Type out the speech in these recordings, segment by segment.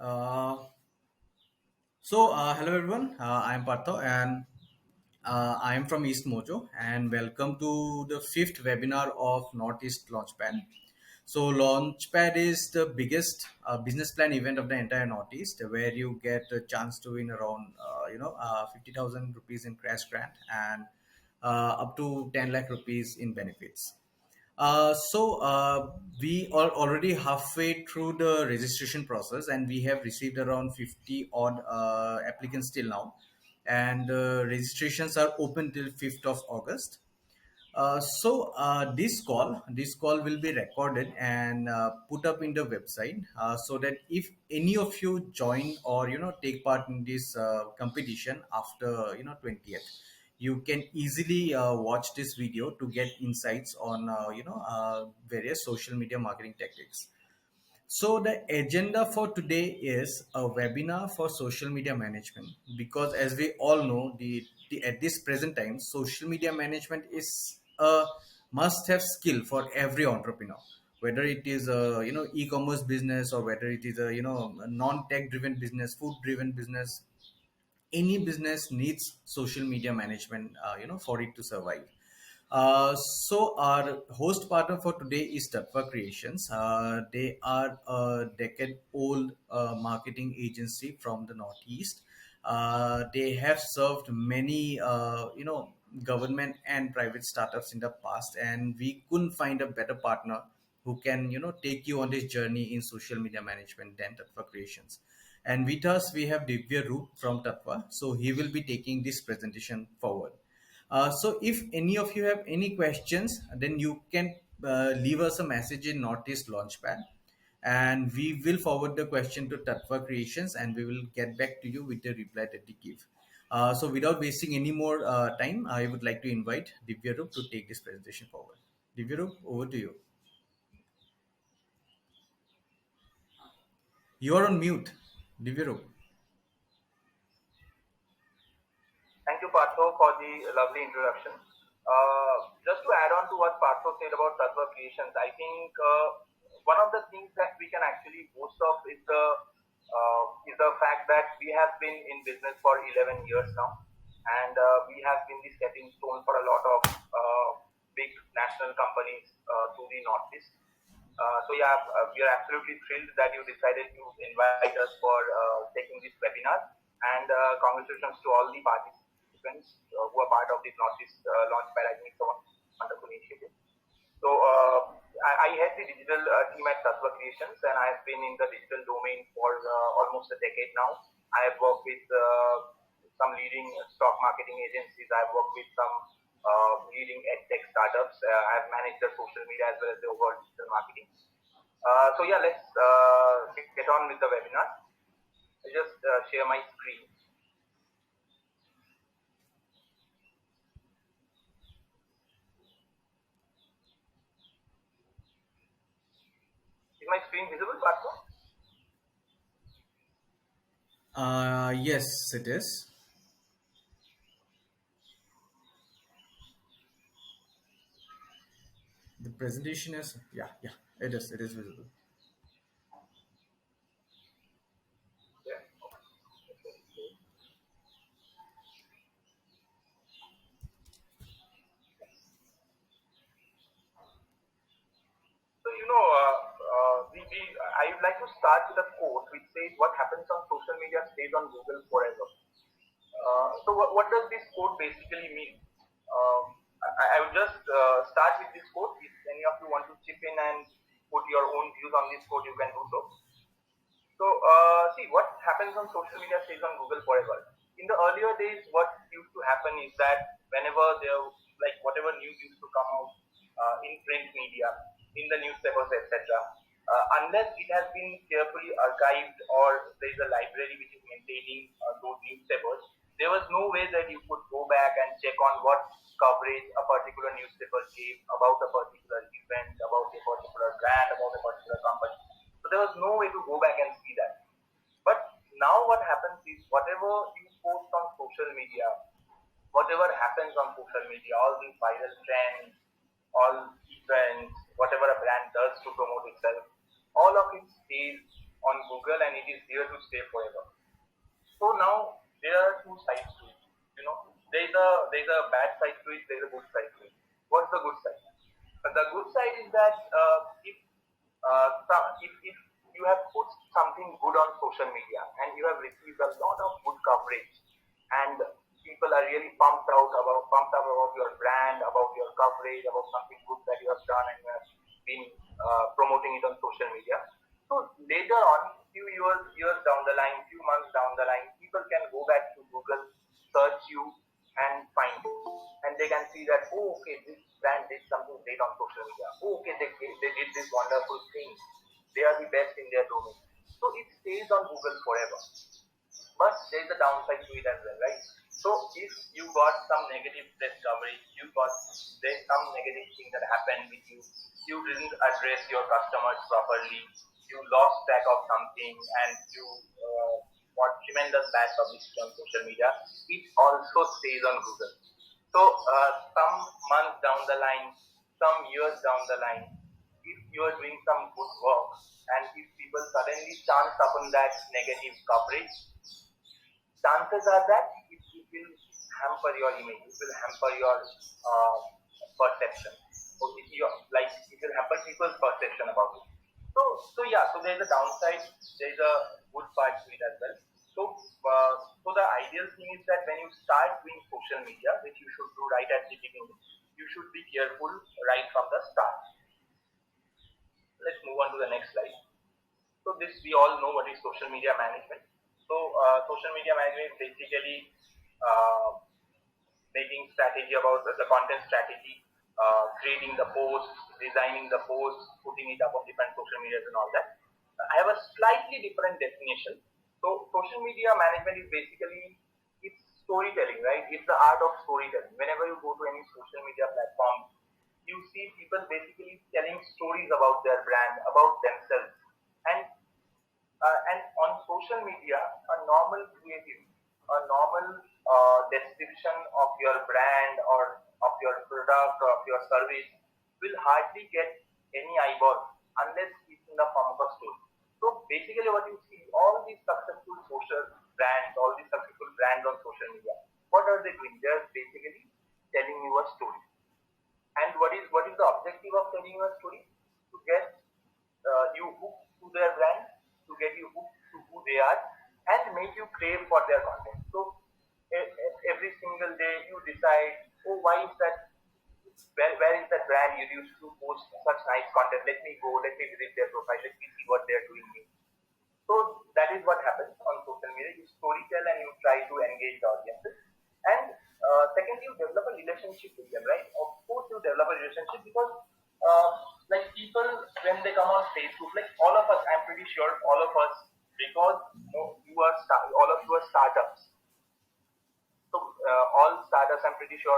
Uh, Hello everyone. I'm Partho, and I am from EastMojo, and welcome to the fifth webinar of Northeast Launchpad. So, Launchpad is the biggest business plan event of the entire Northeast, where you get a chance to win around, 50,000 rupees in crash grant and up to 10 lakh rupees in benefits. We are already halfway through the registration process, and we have received around 50 odd applicants till now. And registrations are open till 5th of August. This call will be recorded and put up in the website, so that if any of you join or take part in this competition after 20th, you can easily watch this video to get insights on various social media marketing tactics. So the agenda for today is a webinar for social media management, because as we all know, the at this present time, social media management is a must-have skill for every entrepreneur, whether it is a e-commerce business, or whether it is a a non-tech driven business, food driven business. Any business needs social media management, for it to survive. So our host partner for today is Tatva Creations. They are a decade-old marketing agency from the Northeast. They have served many, government and private startups in the past, and we couldn't find a better partner who can, take you on this journey in social media management than Tatva Creations. And with us, we have Divya Roop from Tatva. So he will be taking this presentation forward. So if any of you have any questions, then you can leave us a message in Northeast Launchpad, and we will forward the question to Tatva Creations, and we will get back to you with the reply that they give. So without wasting any more time, I would like to invite Divya Roop to take this presentation forward. Divya Roop, over to you. You are on mute, Divya Roop. Thank you, Partho, for the lovely introduction. Just to add on to what Partho said about Tattva creations, I think one of the things that we can actually boast of is the fact that we have been in business for 11 years now, and we have been the stepping stone for a lot of big national companies to the Northeast. We are absolutely thrilled that you decided to invite us for taking this webinar, and congratulations to all the participants who are part of this Northeast Launchpad. I think it's a wonderful initiative. So I head the digital team at Tattva Creations, and I have been in the digital domain for almost a decade now. I have worked with some leading stock marketing agencies. I have worked with some leading edtech startups. I have managed the social media as well as the overall digital marketing. Let's get on with the webinar. I'll just share my screen. Is my screen visible, Partho? Yes, it is. The presentation is, yeah, it is. It is visible. Yeah. So, I would like to start with a quote which says, "What happens on social media stays on Google forever." What does this quote basically mean? I would just start with this quote. If any of you want to chip in and put your own views on this quote, you can do so. See, what happens on social media stays on Google forever. In the earlier days, what used to happen is that whenever whatever news used to come out in print media, in the newspapers, etc., unless it has been carefully archived or there is a library which is maintaining those newspapers, there was no way that you could go back and check on what coverage a particular newspaper gave about a particular event, about a particular brand, about a particular company. So there was no way to go back and see that. But now what happens is whatever you post on social media, whatever happens on social media, all these viral trends, all events, whatever a brand does to promote itself, all of it stays on Google and it is here to stay forever. So now there are two sides to it. There's a bad side to it. There's a good side to it. What's the good side? The good side is that if you have put something good on social media and you have received a lot of good coverage, and people are really pumped up about your brand, about your coverage, about something good that you have done and you have been promoting it on social media. So later on, years down the line, few months down the line, people can go back to Google, search you, and find you, and they can see that, oh, okay, this brand did something great on social media. Oh, okay, they did this wonderful thing. They are the best in their domain. So it stays on Google forever. But there is a downside to it as well, right? So if you got some negative press coverage, there's some negative thing that happened with you, you didn't address your customers properly, you lost track of something, and you got tremendous bad publicity on social media, it also stays on Google. So some months down the line, some years down the line, if you are doing some good work and if people suddenly chance upon that negative coverage, chances are that it will hamper your image, it will hamper your perception. So it will hamper people's perception about it. So there's a downside, there's a good part to it as well. So the ideal thing is that when you start doing social media, which you should do right at the beginning, you should be careful right from the start. Let's move on to the next slide. So this, we all know what is social media management. So social media management is basically making strategy about the content strategy, creating the posts, designing the posts, putting it up on different social medias and all that. I have a slightly different definition. So social media management is basically, it's storytelling, right? It's the art of storytelling. Whenever you go to any social media platform, you see people basically telling stories about their brand, about themselves. And on social media, a normal creative, a normal description of your brand or of your product or of your service will hardly get any eyeball unless it's in the form of a story. So basically what you see, all these successful social brands, all these successful brands on social media, what are they doing? They're basically telling you a story. And what is the objective of telling you a story? To get you hooked to their brand, to get you hooked to who they are, and make you crave for their content. So every single day you decide, oh, why is that? Where is that brand you used to post such nice content? Let me go, let me visit their profile, let me see what they're doing new. So that is what happens on social media. You storytell and you try to engage the audiences. And secondly, you develop a relationship with them, right? Of course, you develop a relationship because like people, when they come on Facebook, like all of us, I'm pretty sure all of us, because all of you are startups. So all startups, I'm pretty sure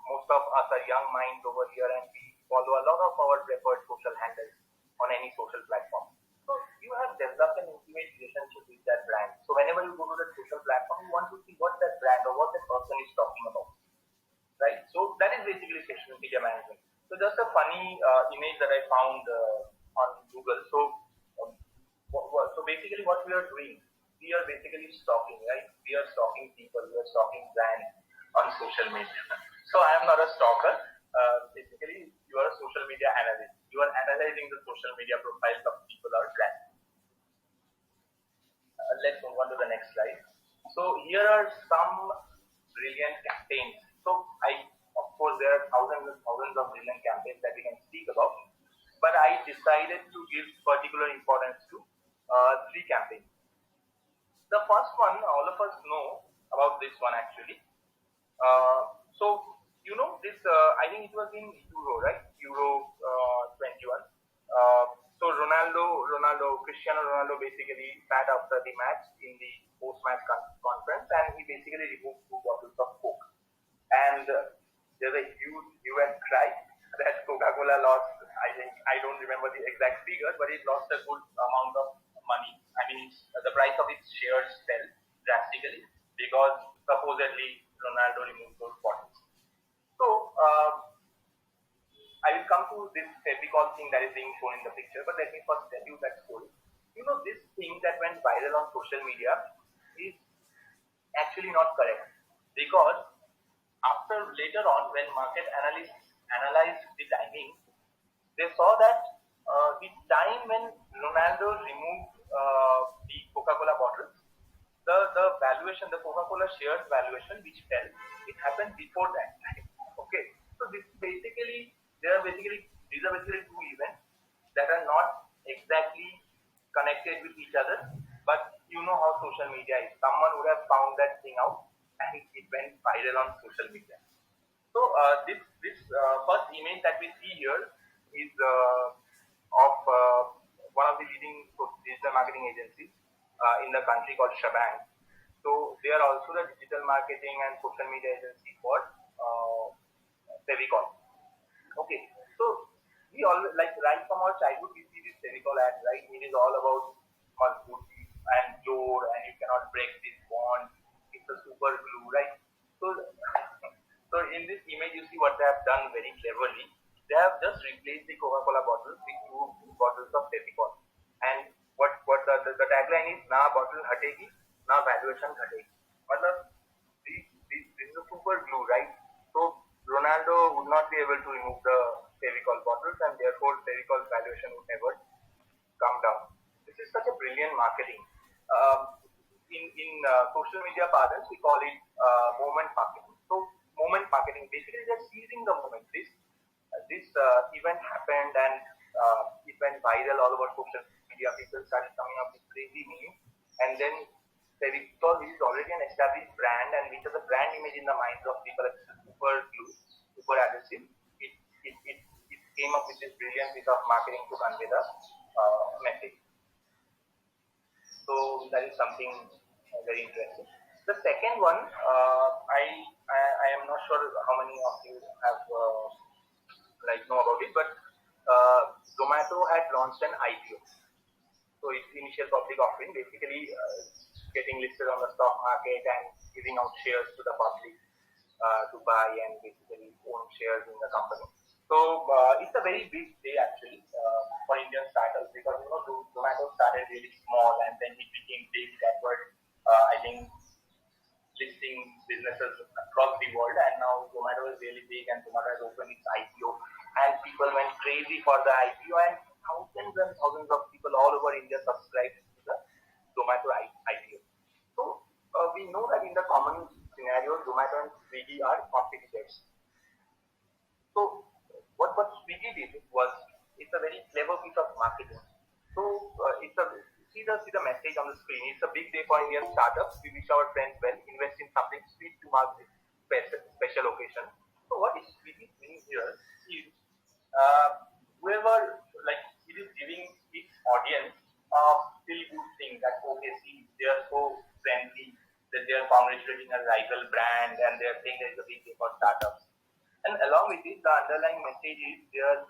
most of us are young minds over here, and we follow a lot of our preferred social handles on any social platform. So you have developed an intimate relationship with that brand. So whenever you go to the social platform, you want to see what that brand or what that person is talking about, right? So that is basically social media management. So just a funny image that I found on Google. So basically what we are doing, we are basically stalking, right? We are stalking people, we are stalking brands on social media. So I am not a stalker. Basically, you are a social media analyst. You are analyzing the social media profiles of people or brands. Let's move on to the next slide. So here are some brilliant campaigns. So of course, there are thousands and thousands of brilliant campaigns that we can speak about, but I decided to give particular importance to three campaigns. The first one, all of us know about this one actually. So you know this, I think it was in Euro, right? Euro 21. So Cristiano Ronaldo basically sat after the match in the post-match conference, and he basically removed 2 bottles of Coke. And there's a huge hue and cry that Coca-Cola lost. I don't remember the exact figure, but it lost a good amount of money. I mean, the price of its shares fell drastically because supposedly Ronaldo removed those bottles. So I will come to this Fevicol thing that is being shown in the picture, but let me first tell you that story. You know, this thing thing that went viral on social media is actually not correct, because after later on when market analysts analyzed the timing, they saw that the time when Ronaldo removed the Coca-Cola bottles, the valuation, the Coca-Cola shares valuation which fell, it happened before that time. Okay, so this basically these are basically two events that are not exactly connected with each other, but you know how social media is. Someone would have found that thing out and it went viral on social media. So this first image that we see here is of one of the leading digital marketing agencies in the country called Shabang. So they are also the digital marketing and social media agency for Fevicol. Okay, so we all like right from our childhood we see this Fevicol ad, right? It is all about Mazbuti and Jod, and you cannot break this bond. It's a super glue, right? So so in this image, you see what they have done very cleverly. They have just replaced the Coca-Cola bottles with two bottles of Fevicol. And what the tagline is, "Na bottle hategi, na valuation hategi." Matlab, this is a super glue, right? So Ronaldo would not be able to remove the Fevicol bottles, and therefore Fevicol's valuation would never come down. This is such a brilliant marketing. In social media parlance, we call it moment marketing. So moment marketing, basically they're seizing the moment. This event happened and it went viral all over social media. People started coming up with crazy memes, and then Fevicol, which is already an established brand and which has a brand image in the minds of people as super glue, super adhesive, it came up with this brilliant piece of marketing to convey the message. So that is something very interesting. The second one, I am not sure how many of you have know about it, but Zomato had launched an IPO. So its initial public offering, basically getting listed on the stock market and giving out shares to the public to buy and basically own shares in the company. So it's a very big day actually for Indian startups, because Zomato started really small and then it became big backward. I think listing businesses across the world, and now Zomato is really big and Zomato has opened its IPO, and people went crazy for the IPO, and thousands of people all over India subscribed to the Zomato IPO. So we know that in the common scenario, Zomato and Swiggy are competitors. So what Swiggy did was, it's a very clever piece of marketing. So see the message on the screen. It's a big day for Indian startups. We wish our friends well. Invest in something sweet to mark this special occasion. So what is Swiggy doing here is whoever it is giving its audience a feel good thing that okay, see, they are so friendly that they are congratulating a rival brand and they are saying there is a big day for startups. And along with it, the underlying message is they are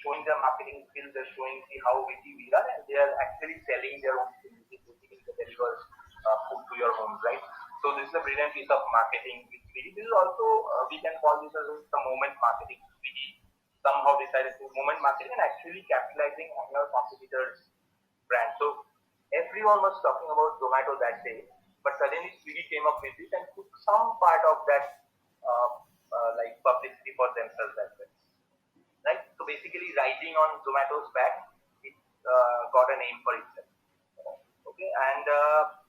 showing their marketing skills, they're showing how witty we are, and they are actually selling their own skills, basically to deliver food to your homes, right? So this is a brilliant piece of marketing. This is also, we can call this as a moment marketing. We somehow decided to moment marketing and actually capitalizing on your competitors' brand. So everyone was talking about Zomato that day, but suddenly Swiggy came up with it and took some part of that publicity for themselves as well. Right? So basically, riding on Zomato's back, it got a name for itself. Okay, and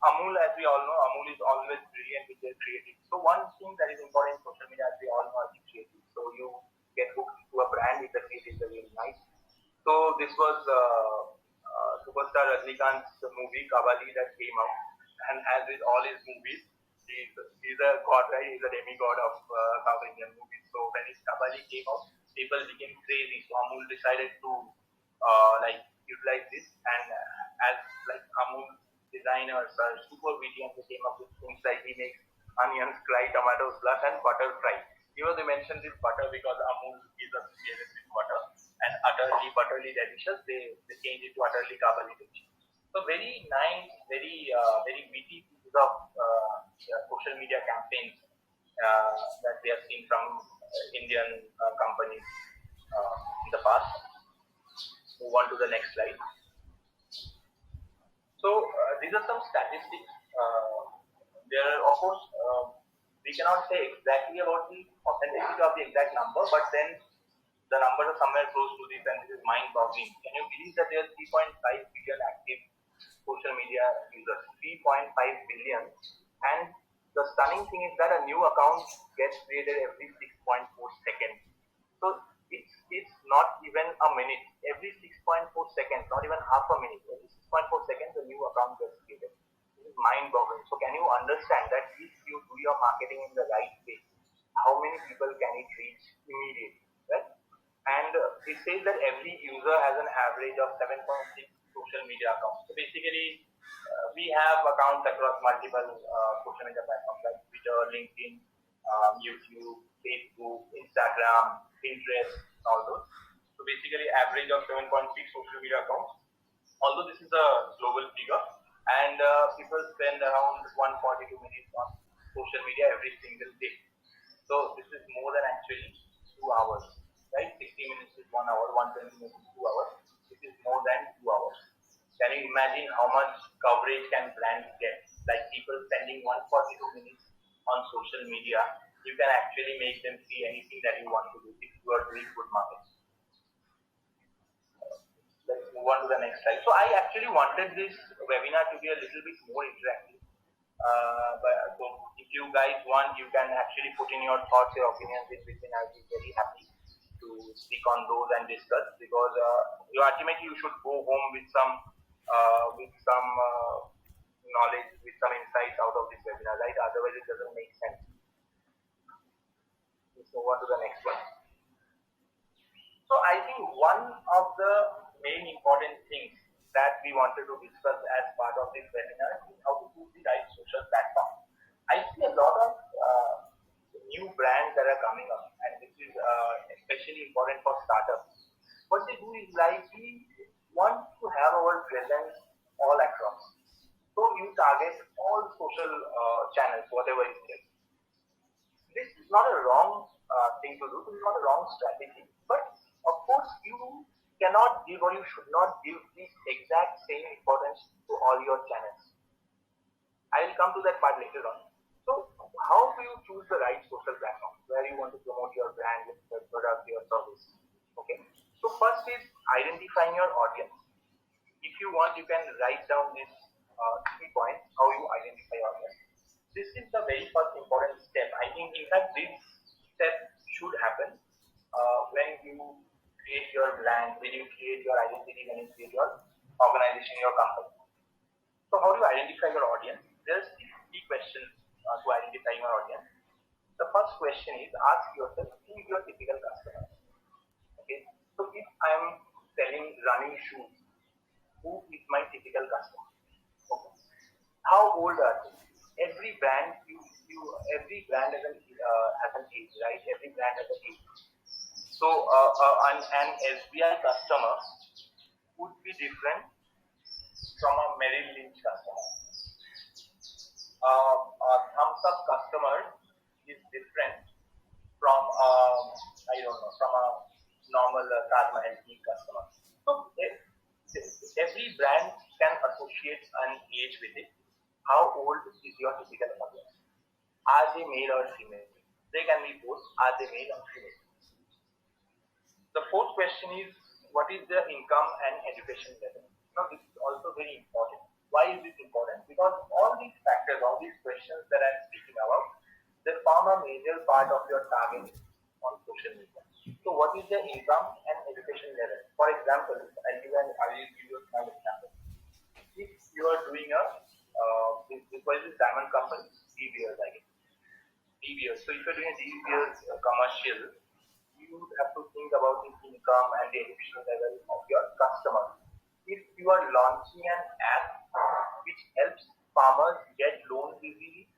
Amul, as we all know, Amul is always brilliant with their creative. So one thing that is important in social media, as we all know, is creative. So you get hooked to a brand if the creative is really nice. So this was superstar Rajnikant's movie Kabali that came out, and as with all his movies, he's a god, right? He's a demigod of South Indian movies. So when his Kabali came out, people became crazy. So Amul decided to utilize this, and as Amul designers are super witty, and they came up with things like he makes onions cry, tomatoes blush, and butter fry. Even they mentioned this butter because Amul is associated with butter, and utterly delicious. They changed it to utterly Kabali delicious. So very nice, very witty pieces of social media campaigns that we have seen from Indian companies in the past. Move on to the next slide. these are some statistics. There are, of course, we cannot say exactly about the authenticity of the exact number, but then the numbers are somewhere close to this, and this is mind-boggling. Can you believe that there are 3.5 billion active social media users? 3.5 billion, and the stunning thing is that a new account gets created every 6.4 seconds. So it's not even a minute. Every 6.4 seconds, not even half a minute. Every 6.4 seconds, a new account gets created. This is mind-boggling. So can you understand that if you do your marketing in the right way, how many people can it reach immediately, right? And it says that every user has an average of 7.6 social media accounts. So basically, we have accounts across multiple social media platforms like Twitter, LinkedIn, YouTube, Facebook, Instagram, Pinterest, all those. So basically, average of 7.6 social media accounts. Although this is a global figure, and people spend around 142 minutes on social media every single day. So this is more than actually 2 hours, right? 60 minutes is 1 hour, 120 minutes is 2 hours. This is more than 2 hours. Can you imagine how much coverage can brands get? Like people spending 142 minutes on social media, you can actually make them see anything that you want to do if you are doing good marketing. Let's move on to the next slide. So I actually wanted this webinar to be a little bit more interactive. So if you guys want, you can actually put in your thoughts, your opinions in between. I'll be very happy to speak on those and discuss, because ultimately you should go home with some knowledge, with some insights out of this webinar, right? Otherwise, it doesn't make sense. Let's move on to the next one. So I think one of the main important things that we wanted to discuss as part of this webinar is how to choose the right social platform. I see a lot of new brands that are coming up, and this is especially important for startups. What they do is like we want to have our presence all across. So you target all social channels, whatever it is. This is not a wrong thing to do. This is not a wrong strategy. But of course, you cannot give, or you should not give the exact same importance to all your channels. I will come to that part later on. So how do you choose the right social platform where you want to promote your brand, your product, your service? Okay. So first is identifying your audience. If you want, you can write down these 3 points, how you identify your audience. This is the very first important step. I think, in fact, this step should happen when you create your brand, when you create your identity, when you create your organization, your company. So how do you identify your audience? There are 6 key questions to identify your audience. The first question is, ask yourself, who is your typical customer? Okay. So if I am selling running shoes, who is my typical customer? Okay. How old are they? Every brand, every brand has an age, right? Every brand has an age. So an SBI customer would be different from a Merrill Lynch customer. A thumbs up customer is different from from a normal Taj Mahal customer. So every brand can associate an age with it. How old is your typical audience? Are they male or female? They can be both. Are they male or female? The fourth question is, what is their income and education level? Now, this is also very important. Why is this important? Because all these factors, all these questions that I'm speaking about, they form a major part of your target on social media. So, what is their income and education level? For example, I will give you a small example. If you are doing this diamond company, De Beers, I guess. De Beers. So, if you're doing a De Beers commercial, you would have to think about the income and the education level of your customer. If you are launching an app which helps farmers get loans easily,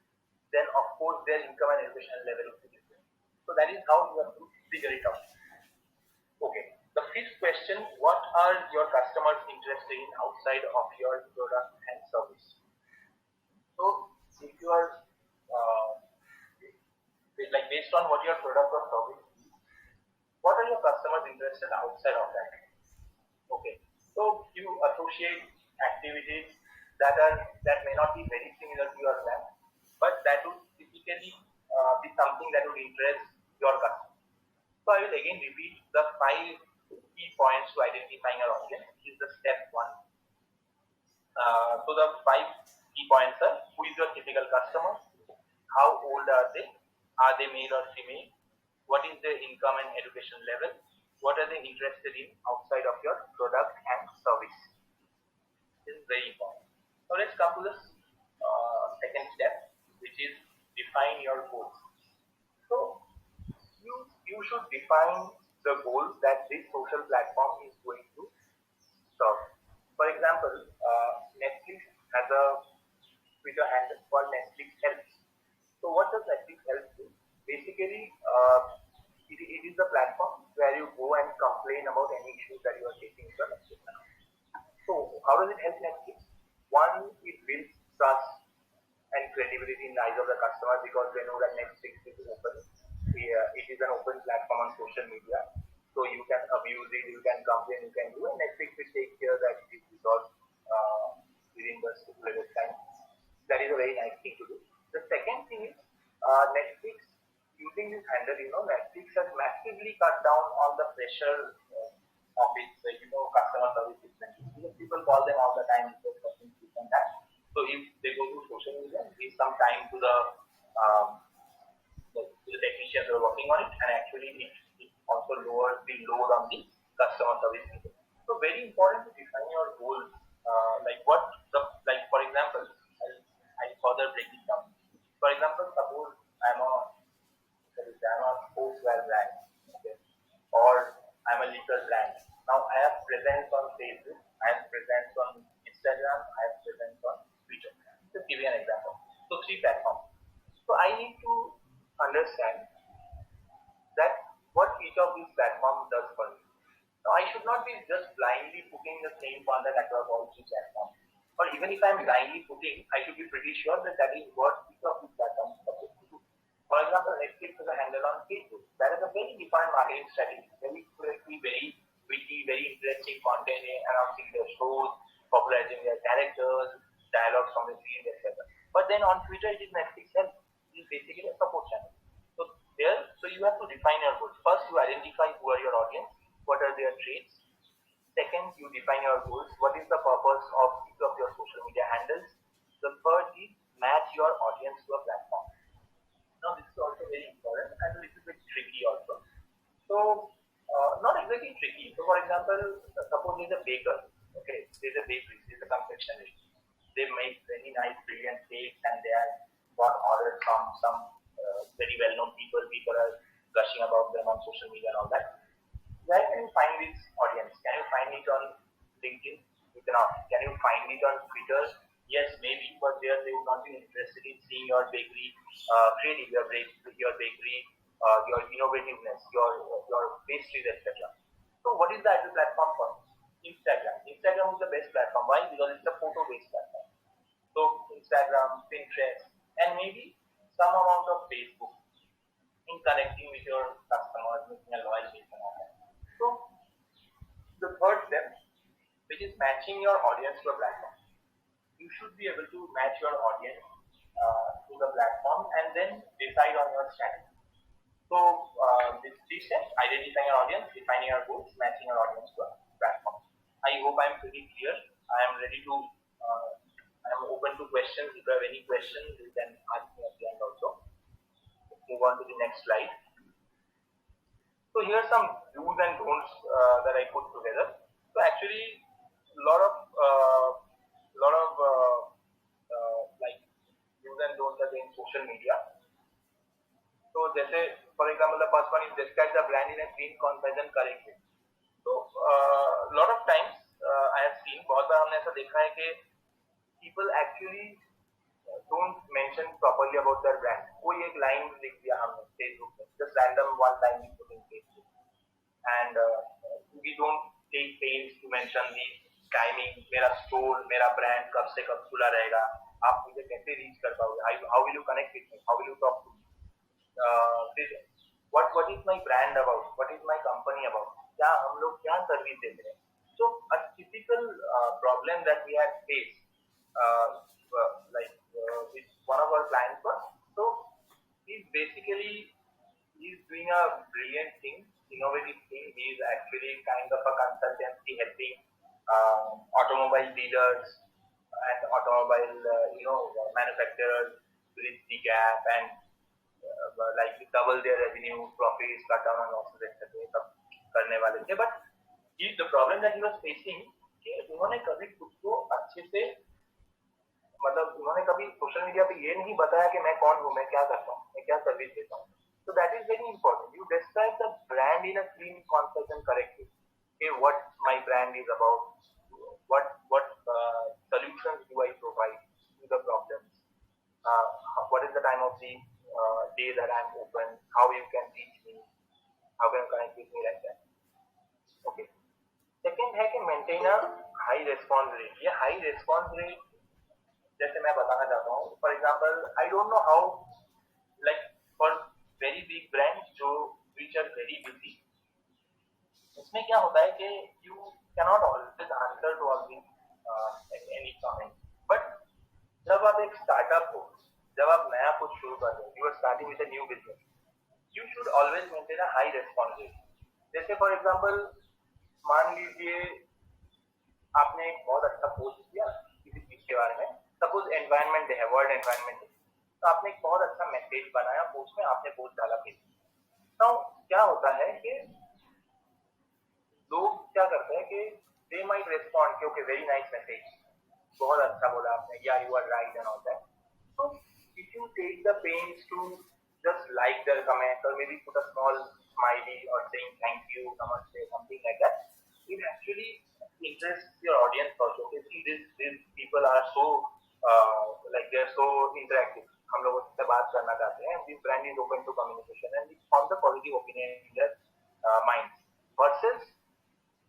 then of course their income and education level is different. So that is how you have to figure it out. Okay. The fifth question, what are your customers interested in outside of your product and service? So if you are based on what your product or service is, what are your customers interested outside of that? Okay. So you associate activities that may not be very similar to your brand, but that would typically be something that would interest your customer. So I will again repeat the 5 key points to identifying your audience. This is the step one. So the 5 key points are: who is your typical customer? How old are they? Are they male or female? What is their income and education level? What are they interested in outside of your product and service? This is very important. Now let's come to the second step, which is define your goals. So you should define the goals that this social platform is going to serve. For example, Netflix has a Twitter handle called Netflix Helps. So what does Netflix Helps do? Basically, it is a platform where you go and complain about any issues that you are facing with your Netflix account. So how does it help Netflix? One, it builds trust and credibility in the eyes of the customer because they know that Netflix is open. It is an open platform on social media. So you can abuse it, you can complain, you can do, and Netflix will take care that it is resolved within the stipulated time. That is a very nice thing to do. The second thing is Netflix using this handle, Netflix has massively cut down on the pressure of its, customer service systems. People call them all the time, this and that. So if they go to social media, give some time to the technicians who are working on it, and actually it also lowers the load on the customer service people. So very important to define your goals. For example, I further break it down. For example, suppose I'm a sportswear brand, okay, or I'm a liquor brand. Now I have presence on Facebook, I have presence on Instagram, I have presence on Twitter. Just give you an example. So 3 platforms. So I need to understand that what each of these platforms does for me. Now I should not be just blindly putting the same content across all 3 platforms. Or even if I'm blindly putting, I should be pretty sure that is what each of these platforms is supposed to do. For example, Netflix has a handle on Facebook. That is a very defined marketing strategy. Very correctly, very witty, very interesting content, announcing their shows, popularizing their characters, dialogues from the series, etc. But then on Twitter, it is Netflix Help. It is basically a support channel. So you have to define your goals. First, you identify who are your audience, what are their traits. Second, you define your goals. What is the purpose of each of your social media handles? The third is match your audience to a platform. Now, this is also very important and a little bit tricky also. So, not exactly tricky. So, for example, suppose there's a baker. Okay, there's a bakery, there's a confectionery. They make very nice, brilliant cakes, and they have got orders from some very well-known people. People are gushing about them on social media and all that. Where can you find this audience? Can you find it on LinkedIn? You cannot. Can you find it on Twitter? Yes, maybe, but there they would not be interested in seeing your bakery creative, your bakery, your innovativeness, your pastries, etc. So, what is the ideal platform for? Instagram. Instagram is the best platform. Why? Because it's a photo-based platform. So, Instagram, Pinterest, and maybe some amount of Facebook in connecting with your customers, making a loyal base and all that. So, the third step, which is matching your audience to a platform. You should be able to match your audience to the platform and then decide on your strategy. So, these 3 steps: identifying your audience, defining your goals, matching your audience to a platform. I hope I'm pretty clear. I am ready to, I am open to questions. If you have any questions, you can ask me at the end also. Let's move on to the next slide. So here are some do's and don'ts that I put together. So actually, a lot of like do's and don'ts are in social media. So for example, the first one is describe the brand in a clean, concise and correct way. So a lot of times I have seen, बहुत बार हमने ऐसा देखा है कि people actually don't mention properly about their brand. कोई एक line लिख दिया हमने Facebook में, just random one line we put in Facebook, and we don't take pains to mention the timing, मेरा store, मेरा brand कब से कब खुला रहेगा, आप मुझे कैसे reach कर पाओगे, how will you connect with me, how will you talk to me, what is my brand about, what is my company about, क्या हम लोग क्या service देते हैं. So a typical problem that we have faced with one of our clients was. So he's doing a brilliant thing, innovative thing. He's actually kind of a consultancy helping automobile dealers and automobile manufacturers bridge the gap and like double their revenue, profits, cut down on losses, etc. सब करने वाले थे. But the problem that he was facing कि उन्होंने कभी खुद को अच्छे से मतलब उन्होंने कभी सोशल मीडिया पे ये नहीं बताया कि मैं कौन हूँ, मैं क्या करता हूँ, मैं क्या सर्विस देता हूँ. So that is very important. You describe the brand in a clean, concise and correct way. Okay, what my brand is about, what solutions do I provide to the problems, what is the time of the day that I'm open, how you can reach me, how can you connect with me like that. Okay. Second है कि maintain a high response rate. ये high response rate जैसे मैं बताना चाहता हूँ, for example I don't know how like for very big brand जो which are very busy, उसमें क्या होता है कि you cannot always answer to all any comment. But जब आप एक स्टार्टअप हो, जब आप नया कुछ शुरू कर रहे हो, you are starting with a new business, you should always maintain a high response rate. जैसे फॉर एग्जाम्पल मान लीजिए आपने एक बहुत अच्छा पोस्ट किया किसी चीज के बारे में, सपोज एनवायरनमेंट डे है, वर्ल्ड एनवायरनमेंट डे, तो आपने एक बहुत अच्छा मैसेज बनाया पोस्ट में, आपने पोस्ट डाला पे. तो क्या होता है कि लोग क्या करते हैं कि दे माइट रेस्पॉन्ड कि ओके वेरी नाइस मैसेज, बहुत अच्छा बोला आपने, या you are right and all that. So if you take the pains to just like their comment or maybe put a small smiley or saying thank you, namaste, something like that, it actually interests your audience also. Okay, see these people are so like they are so interactive. हम लोगों से बात करना चाहते हैं. This brand is open to communication and it forms a positive opinion in their minds. Versus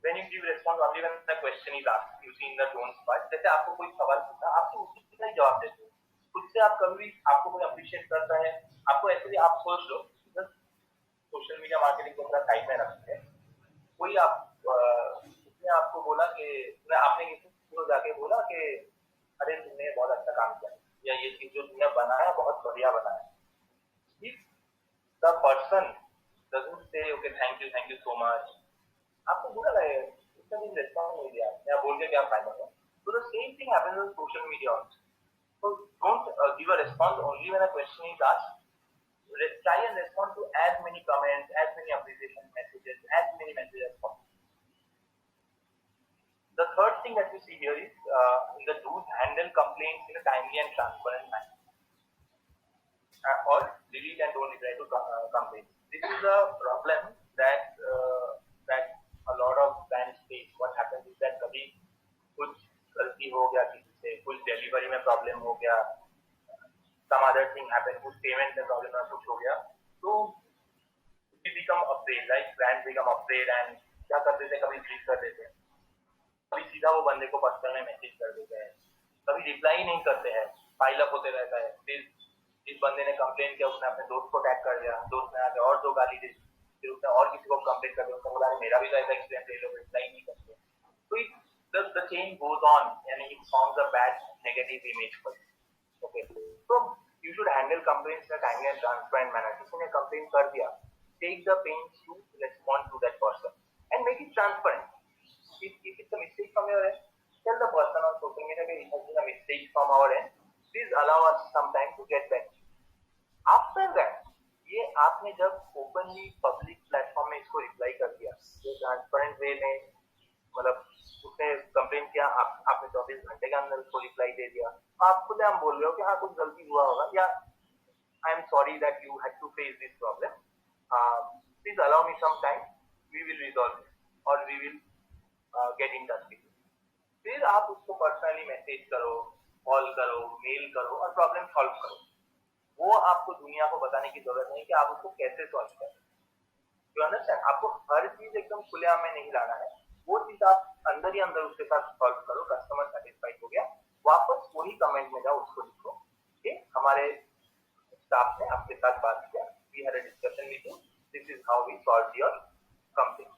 when you give response only when the question is asked, you see in the tone part. जैसे आपको कोई सवाल पूछा, आपको उसी का ही जवाब देते हो. खुद से आप कभी आपको कोई अप्रिशिएट करता है, आपको एक्चुअली आप सोच लो सोशल मीडिया मार्केटिंग को थोड़ा साइड में रखते हैं. कोई आप उसने आपको बोला कि आपने किसी को जाके बोला कि अरे तुमने बहुत अच्छा काम किया, या ये चीज जो तुमने बनाया बहुत बढ़िया बनाया. If the person doesn't say okay thank you so much, आपको बुरा लगेगा, उसने भी रिस्पॉन्स नहीं दिया या बोल के क्या फायदा है. So the same thing happens on social media also. So don't give a response only when a question is asked. Try and respond to as many comments, as many appreciation messages, as many messages as possible. The third thing that we see here is in the do's, handle complaints in a timely and transparent manner. Or delete and don't reply to complaints. This is a problem that a lot of brands face. What happens is that कभी कुछ गलती हो गया किसी से, कुछ delivery में problem हो गया, some other thing happened, कुछ पेमेंट में प्रॉब्लम है, कुछ हो गया, तो we become afraid, right? Brands become afraid and क्या कर देते हैं, कभी डिलीट कर देते हैं, कभी सीधा वो बंदे को पर्सनल में मैसेज कर देते हैं, कभी रिप्लाई नहीं करते हैं, फाइल अप होते रहता है. फिर इस बंदे ने कंप्लेन किया, उसने अपने दोस्त को टैग कर दिया, दोस्त ने आके और दो गाली दी, फिर उसने और किसी को कंप्लेन कर दिया, उसने बोला मेरा भी तो ऐसा एक्सपीरियंस है, लोग रिप्लाई नहीं करते. तो the chain goes on and it forms a bad negative image for you. Okay, so you should handle complaints in a timely and transparent manner. किसी ने कंप्लेन कर दिया, take the pains to respond to that person and make it transparent. If it's a mistake from your end, tell the person on social media that it has been a mistake from our end. Please allow us some time to get back. After that, ये आपने जब openly public platform में इसको reply कर दिया, ये transparent वे में, मतलब उसने कंप्लेन किया, आपने 24 घंटे के अंदर उसको रिप्लाई दे दिया, आप खुद हम बोल रहे हो कि हाँ कुछ गलती हुआ होगा, या I am sorry that you had to face this problem, please allow me some time, we will resolve this और we will get in touch with you. फिर आप उसको पर्सनली मैसेज करो, कॉल करो, मेल करो और प्रॉब्लम सॉल्व करो. वो आपको दुनिया को बताने की जरूरत नहीं कि आप उसको कैसे सॉल्व करें. You understand? आपको हर चीज एकदम खुलेआम में नहीं लाना है. वो चीज आप अंदर ही अंदर उसके साथ सॉल्व करो, कस्टमर सेटिस्फाइड हो गया, वापस वही कमेंट में जाओ, उसको लिखो कि हमारे स्टाफ ने आपके साथ बात किया, we had a discussion with you, this is how we solve your complaint.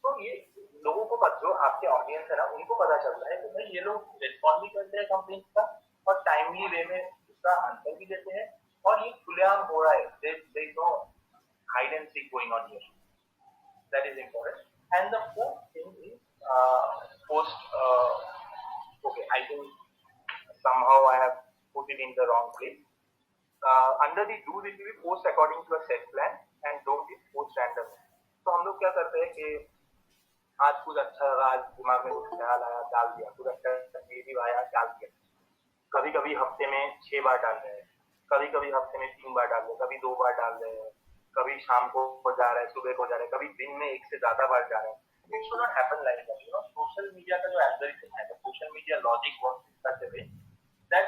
तो ये लोगों को जो आपके ऑडियंस है ना उनको पता चलता है कि भाई ये लोग रिस्पॉन्ड भी करते हैं कंप्लेंट का और टाइमली वे में उसका आंसर भी देते हैं और ये खुलेआम हो रहा है. There is no hide and seek going on here. That is important. And the fourth thing is post. Okay, I think somehow I have put it in the wrong place. Under the do will be post according to a set plan and don't be post random. तो हम लोग क्या करते हैं कि आज कुछ अच्छा लगा, आज दिमाग में कुछ ख्याल आया, डाल दिया, कुछ अच्छा क्रिएटिव आया, डाल दिया. कभी कभी हफ्ते में 6 बार डाल रहे हैं, कभी कभी हफ्ते में 3 बार डाल रहे हैं, कभी 2 बार डाल रहे हैं, कभी शाम को जा रहा है, सुबह को जा रहा है, कभी दिन में 1 से ज्यादा बार जा रहे हैं. It should not happen like that. You know, social media का जो algorithm है, the social media logic works in such a way that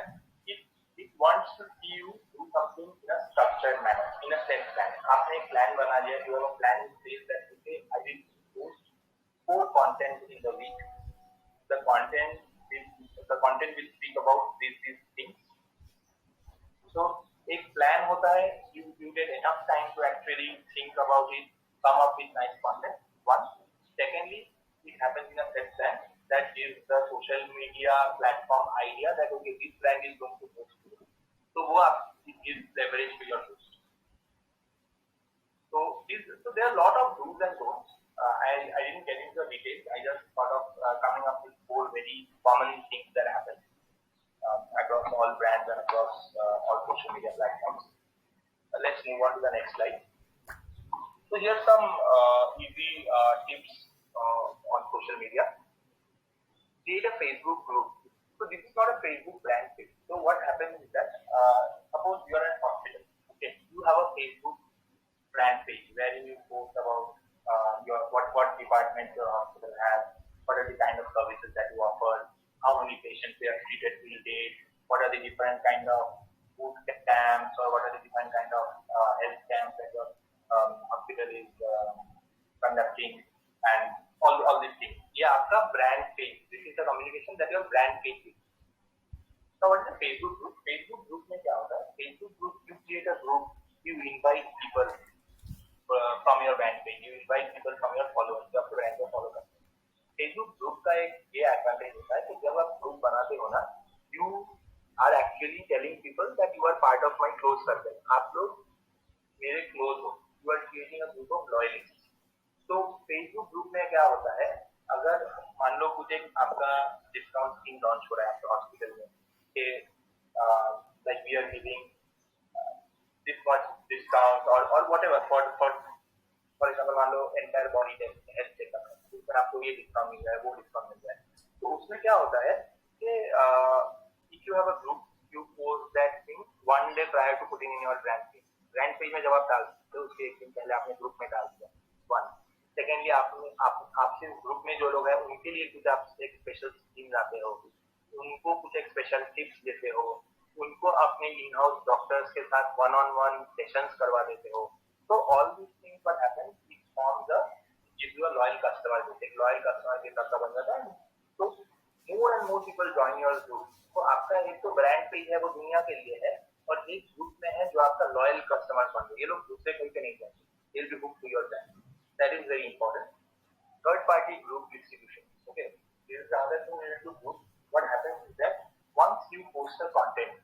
it wants to see you do something in a structured manner, in a set plan. आपने एक plan बना लिया, you have a plan in place that okay, I will post 4 content in the week. The content will speak about these things. So एक plan होता है, you get enough time to actually think about it, come up with nice content. One. Secondly, it happens in a set plan that gives the social media platform idea that okay, this brand is going to post. So वो आप it gives leverage to your post. So there are a lot of do's and don'ts. I didn't get into the details. I just thought of coming up with 4 very common things that happen across all brands and across all social media platforms. Let's move on to the next slide. So here's some easy tips on social media. Create a Facebook group. So this is not a Facebook brand page. So what happens is that suppose you are at hospital. Okay, you have a Facebook brand page wherein you post about your what department your hospital has, what are the kind of services that you offer, how many patients they are treated till date, what are the different kind of food camps or what are the different kind of health camps that your hospital is conducting and all these things. Yeah, आपका brand page. This is the communication that your brand page is. So what is a Facebook group? Facebook group में क्या होता है? Facebook group, you create a group, you invite people from your brand page, you invite people from your followers, जो आपके brand को follow करते हैं. Facebook group का एक ये advantage होता है कि जब आप group बनाते हो ना, you are actually telling people that you are part of my close circle. आप लोग मेरे close हो. You are creating a group of loyalists. तो Facebook group में क्या होता है? अगर मान लो कुछ एक आपका डिस्काउंट स्कीम लॉन्च हो रहा है आपके हॉस्पिटल में कि like we are giving this much discount or whatever for example मान लो entire body health checkup है, उसमें आपको ये डिस्काउंट मिल जाए, वो डिस्काउंट मिल जाए. तो उसमें क्या होता है कि if you have a group, you post that thing 1 day prior to putting in your brand page. Brand page में जब आप डालते हो उसके 1 दिन पहले आपने ग्रुप में डाल दिया. 1. सेकेंडली आपसे ग्रुप में जो लोग हैं उनके लिए कुछ आप एक स्पेशल स्कीम लाते हो, उनको कुछ एक स्पेशल टिप्स देते हो, उनको अपने इन हाउस डॉक्टर्स के साथ 1-on-1 सेशंस करवा देते हो. तो all this things what happens it forms the gives you a loyal customer base. एक लॉयल कस्टमर बेस आपका बन जाता है. तो more and more people join your group. तो आपका एक तो ब्रांड पेज है वो दुनिया के लिए है और एक ग्रुप में है जो आपका लॉयल कस्टमर बन गए. ये लोग दूसरे कहीं पे नहीं जाएंगे. They'll be hooked to your brand. That is very important. Third party group distribution. Okay, this is the other thing related to group. What happens is that once you post the content,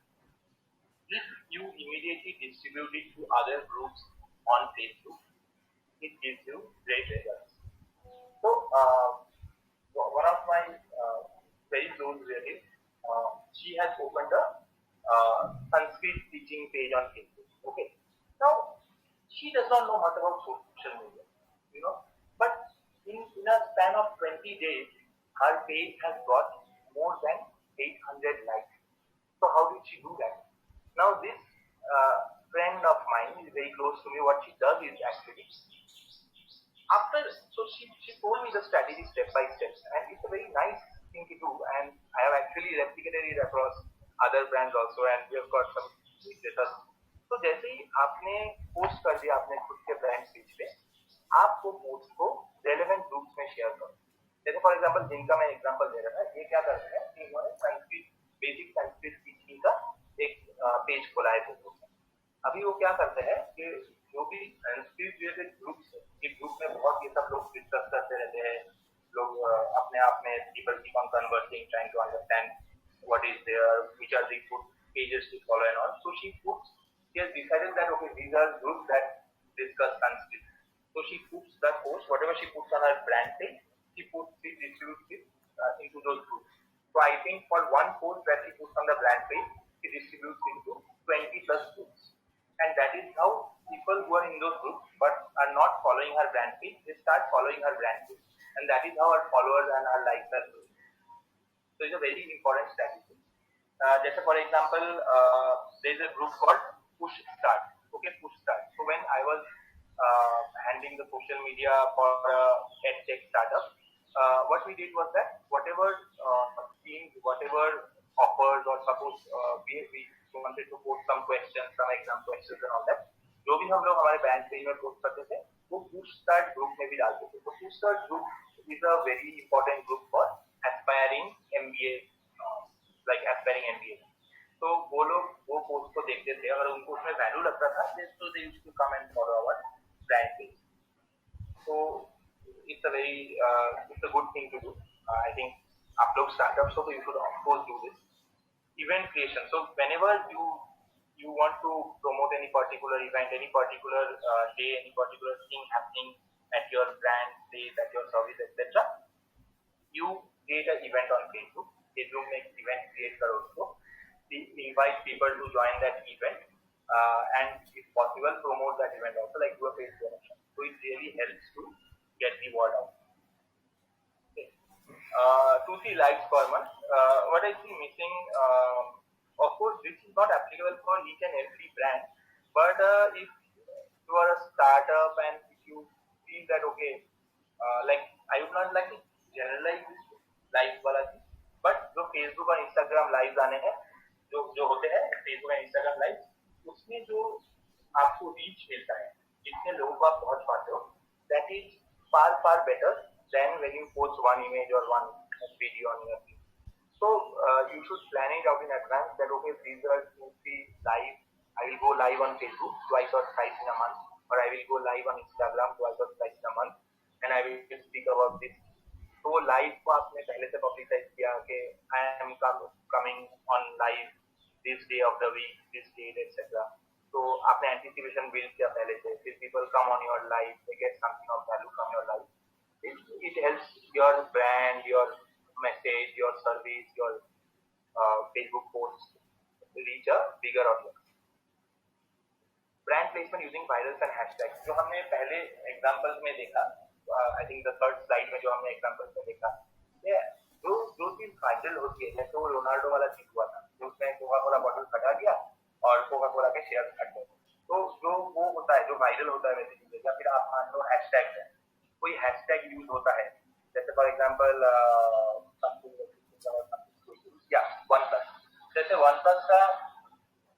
if you immediately distribute it to other groups on Facebook, it gives you great results. So one of my very close relatives, she has opened a Sanskrit teaching page on Facebook. Okay, now she does not know much about social media, you know, but in a span of 20 days, her page has got more than 800 likes. So how did she do that? Now this friend of mine is very close to me. What she does is actually she told me the strategy step by step, and it's a very nice thing to do. And I have actually replicated it across other brands also, and we have got some results. तो जैसे ही आपने post कर दिया अपने खुद के brand page पे, आप वो पोस्ट को रेलेवेंट ग्रुप्स में शेयर करो. जैसे फॉर एग्जांपल जिनका मैं एग्जांपल दे रहा था, ये क्या करते हैं कि इन्होंने संस्कृत बेसिक संस्कृत टीचिंग का एक पेज खोला है फेसबुक में. अभी वो क्या करते हैं कि जो भी संस्कृत रिलेटेड ग्रुप्स है, एक ग्रुप में बहुत ये सब लोग डिस्कस करते रहते हैं, लोग अपने आप में people keep on conversing, trying to understand what is there, which are the good pages to follow and all. So she has decided that okay, these are groups that discuss sunscreen. So she puts that post, whatever she puts on her brand page, she distributes it into those groups. So I think for one post that she puts on the brand page, she distributes into 20 plus groups. And that is how people who are in those groups but are not following her brand page, they start following her brand page. And that is how her followers and her likes are growing. So it's a very important strategy. Just for example, there is a group called Push Start. Okay, Push Start. So when I was handling the social media for a head tech startup, what we did was that whatever schemes, whatever offers, or suppose we wanted to post some questions, some exam questions and all that, जो भी हम लोग हमारे bank page में post करते थे वो push start group में भी डालते थे. तो push start group is a very important group for aspiring MBA, like aspiring MBA. तो वो लोग वो पोस्ट को देखते थे, अगर उनको उसमें वैल्यू लगता था तो they used to come and follow our brand page. So it's a very it's a good thing to do. I think आप लोग startups हो तो you should of course do this. Event creation. So whenever you want to promote any particular event, any particular day, any particular thing happening at your brand place, at your service, etc., you create an event on Facebook. Facebook makes event create करो उसको. Invite people to join that event, and if possible promote that event also, like do a paid promotion. So it really helps to get the word out. Okay. 2-3 likes per month. What I see missing, of course this is not applicable for each and every brand, but if you are a startup and if you feel that okay, like I would not like to generalize this live वाला चीज, but जो Facebook और Instagram lives आने हैं, जो होते हैं Facebook और Instagram live, उसमें जो आपको रीच मिलता है, जितने लोगों को आप पहुंच पाते हो, that is far better than when you post one image or one video on your feed. So you should plan it out in advance that okay, these are 2-3 live. I will go live on Facebook twice or thrice in a month, or I will go live on Instagram twice or thrice in a month, and I will speak about this. तो live को आपने पहले से publicise किया कि I am coming on live this day of the week, this date etcetera. तो आपने anticipation build किया पहले से, फिर people come on your live, they get something of value from your live. It helps your brand, your message, your service, your Facebook post reach a bigger audience. Brand placement using virals and hashtags, जो हमने पहले examples में देखा, I think the third slide में जो हमने examples में देखा, ये जो चीज वायरल होती है, जैसे वो रोनाल्डो वाला चीज हुआ था, उसने कोका कोला बॉटल हटा दिया और कोका कोला के शेयर हट गए. तो जो वो होता है, जो वायरल होता है वैसी चीजें, या फिर आप मान लो हैशटैग है, कोई हैशटैग यूज होता है, जैसे फॉर एग्जाम्पल या वन प्लस, जैसे वन प्लस का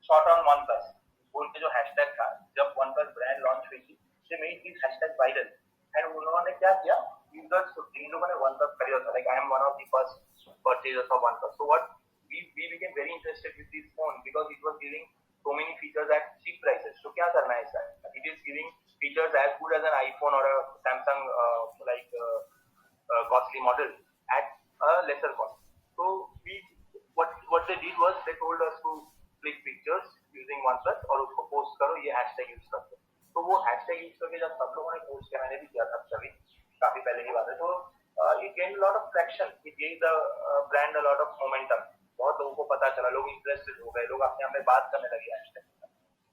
शॉर्ट ऑन वन प्लस बोल के जो हैशटैग था, जब वन प्लस ब्रांड लॉन्च हुई थी, they made this hashtag viral. And उन्होंने क्या किया, यूजर्स को, जिन लोगों ने वन प्लस खरीदा था, like I am one of the first purchasers of one plus, so what we became very interested with this phone because it was giving so many features at cheap prices. So क्या करना है इसका, it is giving features as good as an iPhone or a Samsung costly model at a lesser cost. So what they did was they told us to click pictures using OnePlus और उसको post करो, ये hashtag use करके. तो वो hashtag use करके जब सब लोगों ने पोस्ट किया, मैंने भी किया था कभी, काफी पहले की बात है, तो it gained a lot of traction, it gave the brand a lot of momentum. बहुत लोगों को पता चला, लोग इंटरेस्टेड हो गए, लोग अपने आप में बात करने लगे हैशटैग.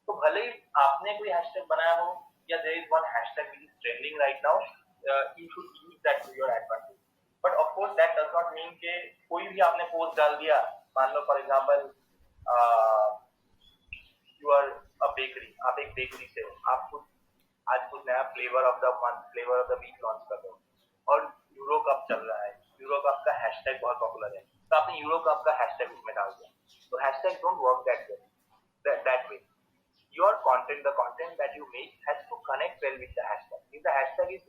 तो भले ही आपने कोई हैशटैग बनाया हो या there is one hashtag which is trending right now, you should use that to your advantage. But of course that does not mean कि कोई भी आपने पोस्ट डाल दिया, मान लो for example you are a bakery, आप एक बेकरी से हो, आप आज कुछ नया flavour of the month, flavour of the week launch कर रहे हो, और यूरो कप चल रहा है, यूरो कप का हैशटैग बहुत पॉपुलर है, तो आपने यूरो कप का हैशटैग उसमें डाल दिया. तो hashtag don't work that way. Your content, the content that you make has to connect well with the hashtag. If the hashtag is,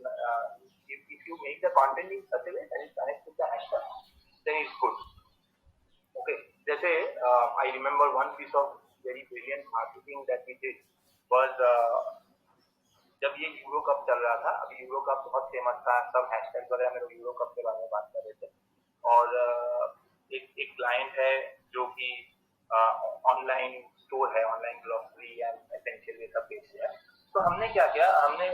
if you make the content in such a way that it connects with the hashtag, then it's good. Okay, जैसे I remember one piece of very brilliant marketing that we did was जब ये euro cup चल रहा था, अभी euro cup बहुत famous था, सब हैशटैग वगैरह में लोग यूरो कप के बारे में बात कर रहे थे। और एक एक क्लाइंट है जो कि ऑनलाइन स्टोर है, ऑनलाइन ग्रोसरी एंड एसेंशियल ये सब बेचते हैं। तो हमने क्या किया, हमने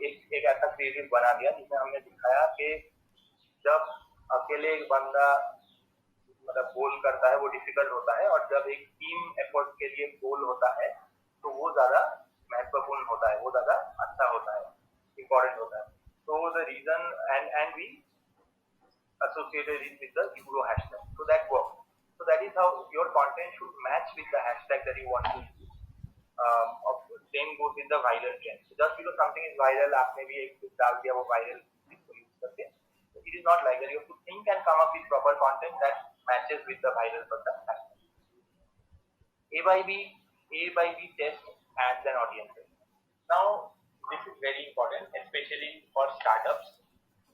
एक ऐसा क्रिएटिव बना दिया जिसमें हमने दिखाया कि जब अकेले एक बंदा मतलब गोल करता है वो डिफिकल्ट होता है, और जब एक टीम एफर्ट के लिए गोल होता है तो वो ज्यादा महत्वपूर्ण होता है, वो ज्यादा अच्छा होता है, इम्पोर्टेंट होता है। तो the reason and we associated it with the Euro hashtag. So that works. So that is how your content should match with the hashtag that you want to use. Same goes with the viral trend. So just because something is viral, आपने भी एक कुछ डाल दिया वो viral इसको use करके, so it is not like that. You have to think and come up with proper content that matches with the viral product. A by B, A by B test ads and audiences. Now this is very important, especially for startups.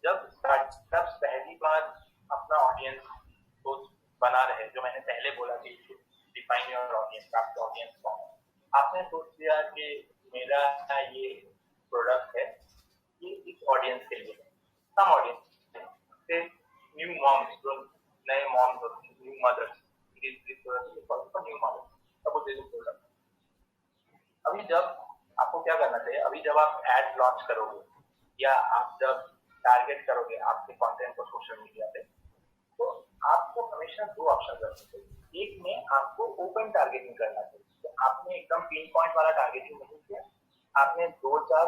जब startups पहली बार अपना audience तो बना रहे, जो मैंने पहले बोला कि डिफाइन योर ऑडियंस, आपका ऑडियंस कौन है। आपने सोच लिया कि मेरा ये प्रोडक्ट है, ये इस ऑडियंस के लिए है, सम ऑडियंस से न्यू मॉम्स, जो नए मॉम्स होते हैं, new mothers, it is this product for new mothers, suppose this product. अभी जब आपको क्या करना चाहिए, अभी जब आप एड लॉन्च करोगे या आप जब टारगेट करोगे आपके कंटेंट को सोशल मीडिया पे, तो आपको हमेशा दो ऑप्शन रखने चाहिए। एक में आपको ओपन टारगेटिंग करना चाहिए, तो आपने एकदम पिन पॉइंट वाला टारगेटिंग नहीं किया, आपने दो चार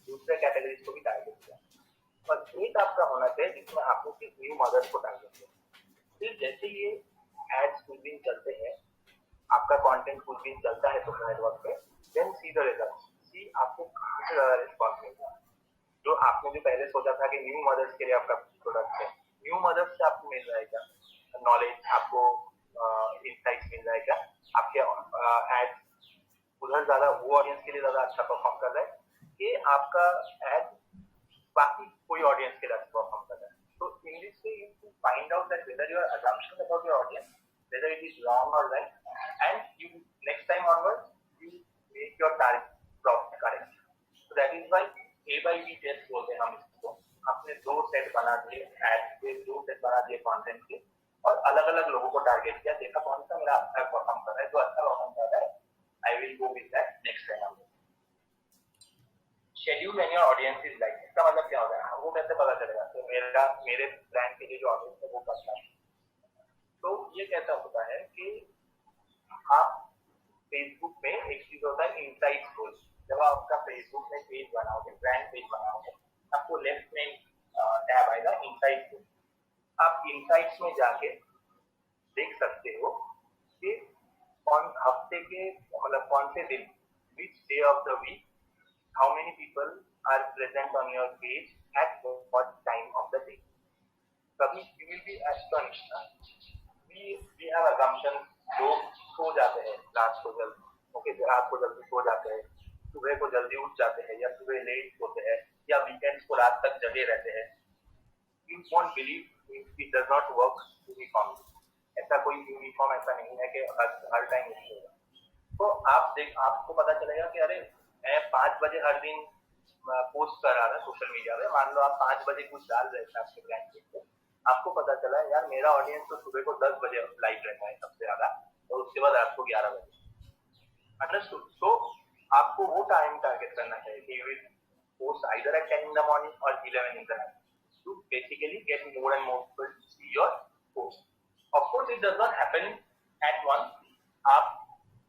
दूसरे कैटेगरीज को भी टारगेट किया। और एक आपका होना चाहिए जिसमें आपको सिर्फ न्यू मदर्स को टारगेट किया। फिर जैसे ये एड्स कुछ दिन चलते हैं, आपका कंटेंट कुछ दिन चलता है सोशल नेटवर्क पे, देन सी द रिजल्ट, सी आपको कहाँ से ज्यादा रिस्पॉन्स मिलता है। जो आपने जो पहले सोचा था कि न्यू मदर्स के लिए आपका प्रोडक्ट है, न्यू मदर्स से आपको मिल रहा है क्या नॉलेज, आपको इनसाइट्स मिल रहा है क्या, आपके एड उधर ज्यादा वो ऑडियंस के लिए ज्यादा अच्छा परफॉर्म कर रहा है कि आपका एड बाकी कोई ऑडियंस के लिए अच्छा परफॉर्म कर रहा है। तो in this way you to find out that whether your assumption about your audience, whether it is wrong or right, and you next time onwards you make your target profit correct. So that is why A by B test बोलते हैं हम इसको। आपने दो set बना दिए add के, दो सेट बना दिए कंटेंट के, और अलग अलग लोगों को टारगेट किया, देखा कौन सा मेरा अच्छा परफॉर्म कर रहा है, जो अच्छा परफॉर्म कर रहा है I will go with that next time. Schedule and your audience is like, इसका मतलब क्या होता है, वो कैसे पता चलेगा तो मेरे ब्रांड के लिए जो ऑडियंस है वो करता है। तो ये कैसा होता है कि आप फेसबुक में एक चीज होता है इनसाइट स्टोरी। जब आप आपका फेसबुक में पेज बनाओगे, ब्रांड पेज बनाओगे, आपको लेफ्ट में टैब आएगा इनसाइट। आप इनसाइट्स में जाके देख सकते हो कि कौन हफ्ते के मतलब कौन से दिन, which day of the week, how many people are present on your page at what time of the day. कभी you will be astonished. we have assumption, लोग सो जाते हैं रात को जल्दी, ओके, रात को जल्दी सो जाते हैं, सुबह को जल्दी उठ जाते हैं, या सुबह लेट सोते हैं, या वीकेंड्स को रात तक जगे रहते हैं। You won't believe it does not work uniformly. ऐसा कोई यूनिफॉर्म ऐसा नहीं है कि हर टाइम यही होगा। तो आपको पता चलेगा कि अरे मैं 5 बजे हर दिन पोस्ट कर रहा था सोशल मीडिया में, मान लो आप 5 बजे कुछ डाल रहे थे आपके ब्रांड पे, आपको पता चला यार मेरा ऑडियंस तो सुबह को 10 बजे लाइव रहता है सबसे ज्यादा, और उसके बाद रात को 11 बजे। अंडरस्टूड? तो आपको वो टाइम टारगेट करना चाहिए कि you will post either eight 10 in the morning or 11 in the night to basically get more and more people to see your post. Of course it does not happen at once. आप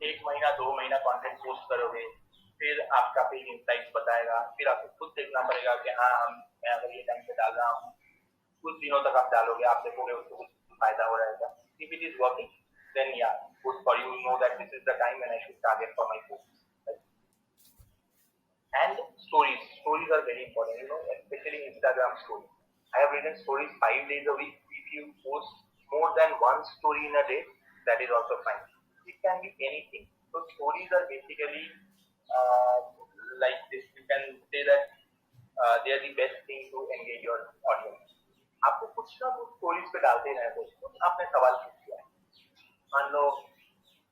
1 महीना 2 महीना content post करोगे, फिर आपका page insights बताएगा, फिर आपको खुद देखना पड़ेगा कि हाँ मैं अगर ये टाइम पे डाल रहा हूँ, कुछ दिनों तक आप डालोगे, आप देखोगे उसको कुछ फायदा हो रहेगा। If it is working, then yeah, good for you. Know that this is the time when I should target for my posts. Right? And stories are very important. You know, especially Instagram stories. I have written stories 5 days a week. If you post more than one story in a day, that is also fine. It can be anything. So stories are basically like this. You can say that they are the best thing to engage your audience. आपको कुछ ना कुछ stories पे डालते ही रहते हो। आपने सवाल पूछ लिया है, मान लो,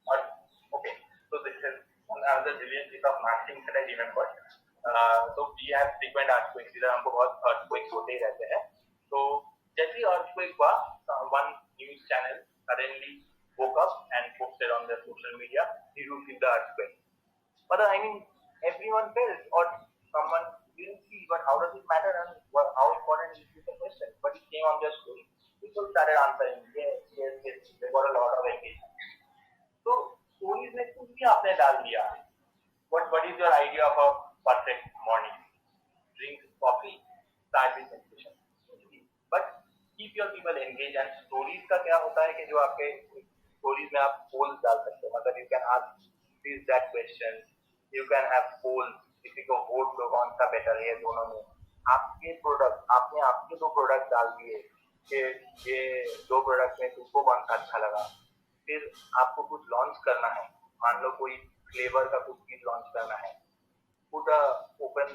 और okay, so this is another brilliant piece of marketing that I remember. तो वी हैव फ्रीक्वेंट अर्थक्वेक्स, इधर हमको बहुत अर्थक्वेक्स होते ही रहते हैं. तो जैसे ही अर्थक्वेक हुआ, one news channel suddenly woke up and posted on their social media, did you feel the earthquake? But I mean, everyone felt, or someone didn't see, but how does it matter, and how important is the question? But it came on their story. People started answering, yes, yes, yes. They got a lot of engagement. So stories में कुछ भी आपने डाल दिया. What is your idea of a perfect morning? Drink coffee, start with meditation. But keep your people engaged. And stories का क्या होता है कि जो आपके stories में आप polls डाल सकते हैं. मतलब you can ask this that question. You can have polls. किसी को vote दो कौन सा better है दोनों में. आपके प्रोडक्ट, आपने आपके दो प्रोडक्ट डाल दिए कि ये दो प्रोडक्ट में तुमको कौन सा अच्छा लगा. फिर आपको कुछ लॉन्च करना है, मान लो कोई फ्लेवर का कुछ चीज लॉन्च करना है, पूरा ओपन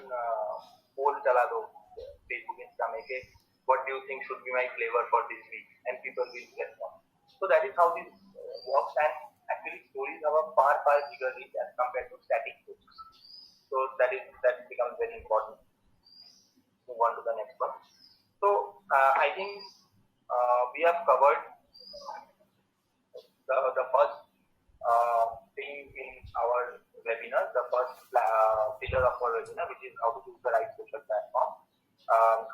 पोल चला दो फेसबुक इंस्टा में के what do you think should be my flavor for this week, and people will respond. So that is how this works, and actually stories have a far bigger reach as compared to static posts. So that becomes very important. Move on to the next one. So I think we have covered the first thing in our webinar, the first pillar of our webinar, which is how to use the right social platform.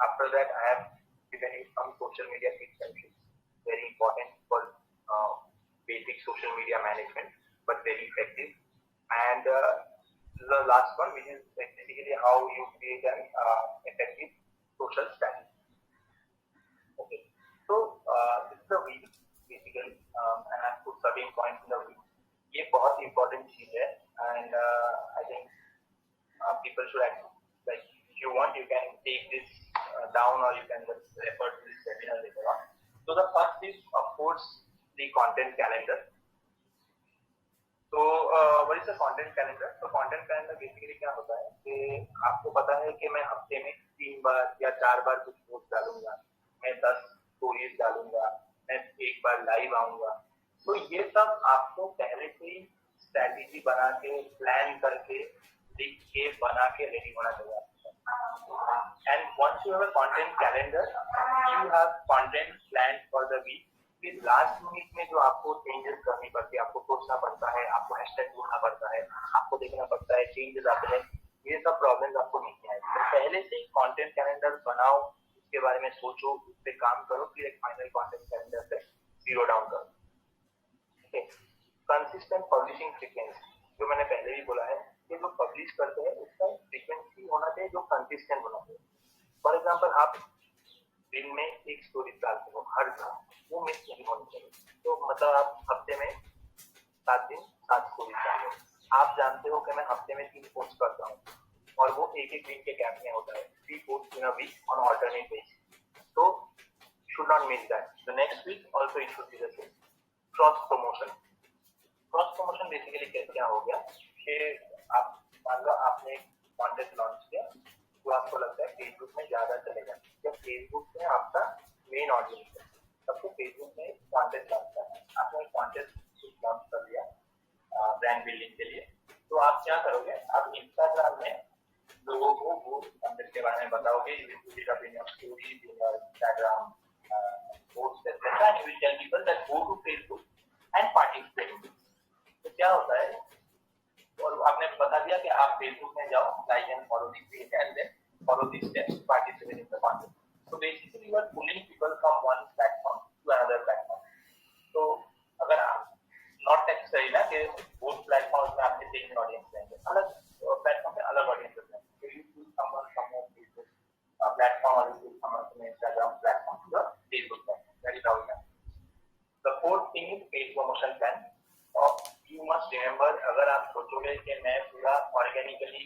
After that, I have given you some social media tips and tricks, very important for basic social media management, but very effective. And the last one, which is basically how you create an effective social strategy. Okay, so this is the wheel basically, and I put certain points in the wheel. ये बहुत important चीज है, and I think people should actually, like, if you want, you can take this down, or you can just refer to this webinar later on. So the first is, of course, the content calendar. So what is the content calendar? So content calendar basically क्या होता है कि आपको पता है कि मैं हफ्ते में 3 बार या 4 बार कुछ पोस्ट डालूंगा, मैं 10 स्टोरीज डालूंगा, मैं एक बार लाइव आऊंगा. तो ये सब आपको पहले से ही स्ट्रैटेजी बना के, प्लान करके, लिख के, बना के रेडी होना चाहिए. And once you have a content calendar, you have content planned for the week. फिर लास्ट मिनट में जो आपको चेंजेस करनी पड़ती है, आपको सोचना पड़ता है, आपको हैशटैग ढूंढना पड़ता है, आपको देखना पड़ता है, चेंजेस आते हैं, ये सब प्रॉब्लम्स आपको नहीं आएगी. तो पहले से ही कंटेंट कैलेंडर बनाओ, उसके बारे में सोचो, उस पर काम करो, फिर एक फाइनल कंटेंट कैलेंडर से जीरो डाउन करो. कंसिस्टेंट पब्लिशिंग फ्रीक्वेंसी, जो मैंने पहले भी बोला है कि जो पब्लिश करते हैं उसका फ्रीक्वेंसी होना चाहिए जो कंसिस्टेंट होना चाहिए. फॉर एग्जांपल, आप दिन में एक स्टोरी डालते हो हर दिन, वो मिस नहीं होनी चाहिए. तो मतलब आप हफ्ते में 7 दिन 7 स्टोरी डालो. आप जानते हो कि मैं हफ्ते में 3 पोस्ट करता हूँ, और वो एक दिन के गैप में होता है, 3 post in a week on alternate basis. तो should not miss that. The next week also it should be the same. Cross promotion. Cross promotion basically क्या हो गया कि आप मान लो आपने कंटेंट लॉन्च किया, तो आपको लगता है फेसबुक में ज्यादा चलेगा. जब फेसबुक में आपका मेन ऑडियंस है, सबको फेसबुक में कंटेंट लॉन्च करना है. आपने कंटेंट लॉन्च कर दिया ब्रांड बिल्डिंग के लिए, तो आप क्या करोगे, आप इंस्टाग्राम में लोगों को वो कंटेंट के बारे में बताओगे, Instagram post etc. and you will tell people that go to Facebook and participate. तो क्या होता है, और आपने बता दिया कि आप फेसबुक में जाओ, like and follow this page and then follow this steps, participate in the content. So basically you are pulling people from one platform to another platform. तो अगर आप नॉट नेसेसरी ना कि वो प्लेटफॉर्म में आपके सेम ऑडियंस रहेंगे, अलग प्लेटफॉर्म में अलग ऑडियंस रहेंगे. So you choose someone from your Facebook platform, or you choose someone from Instagram platform to the Facebook platform. That is how it happens. The fourth thing is paid promotion plan. You must remember, अगर आप सोचोगे कि मैं पूरा organically